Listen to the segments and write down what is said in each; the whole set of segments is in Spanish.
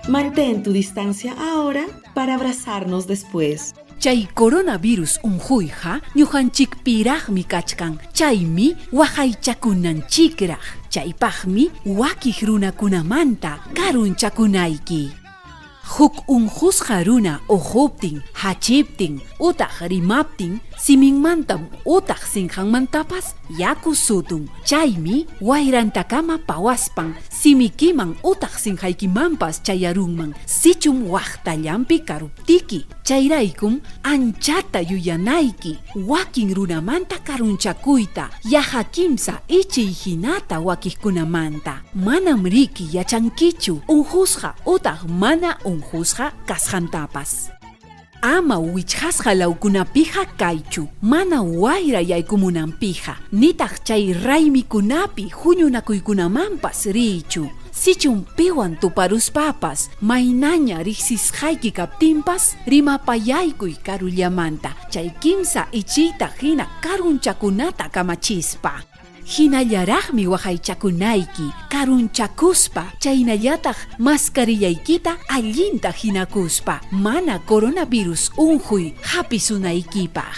Mantén tu distancia ahora para abrazarnos después. Chay coronavirus unjuyja ñujanchikpiraqmi kachkan. Chaymi waqaychakunanchikraq. Chaypaqmi wakiq runakunamanta karunchakunayki. Huk unjusqa runa uquptin, hachiptin, utaq rimaptin, siminmantam utaq sinqanmantapas yaku sutun. Chaymi wayrantakama pawaspan, simikiman utaq sinqaykimanpas chayarunman, sichum waqtallampi karuptiki. Chayraykum anchata yuyanayki, wakin runamanta karunchakuyta, yaha kimsa ichiy hinata wakiqkunamanta. Manam riki yachankichu, unjusqa utaq mana unjusqa kasqantapas. Ama wichqasqa lawkunapija kaychu, mana wayra yaykumunanpija, nitaq chay raymikunapi huñunakuykunamanpas riychu. Sichun piwan tuparuspapas, maynaña riqsisqayki kaptinpas, rimapayaykuy karullamanta, chay kimsa ichiyta hina karunchakunata kamachispa. Hinallaraqmi waqaychakunayki, karunchakuspa, chaynallataq maskarillaykita allinta hinakuspa, mana coronavirus unjuy hapisunaykipaq.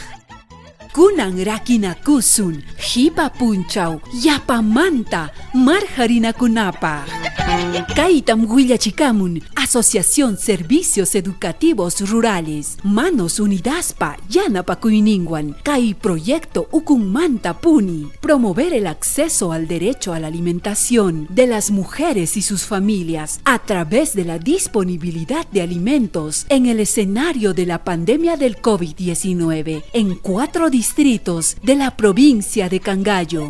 Kunan rakinakusun, hipa punchaw, yapamanta, marjarinakunapaq. Kaytam willachikamun Asociación Servicios Educativos Rurales, Manos Unidaspa yanapakuyninwan. Kay proyecto ukunmanta puni, promover el acceso al derecho a la alimentación de las mujeres y sus familias a través de la disponibilidad de alimentos en el escenario de la pandemia del COVID-19 en 4 distritos de la provincia de Cangallo.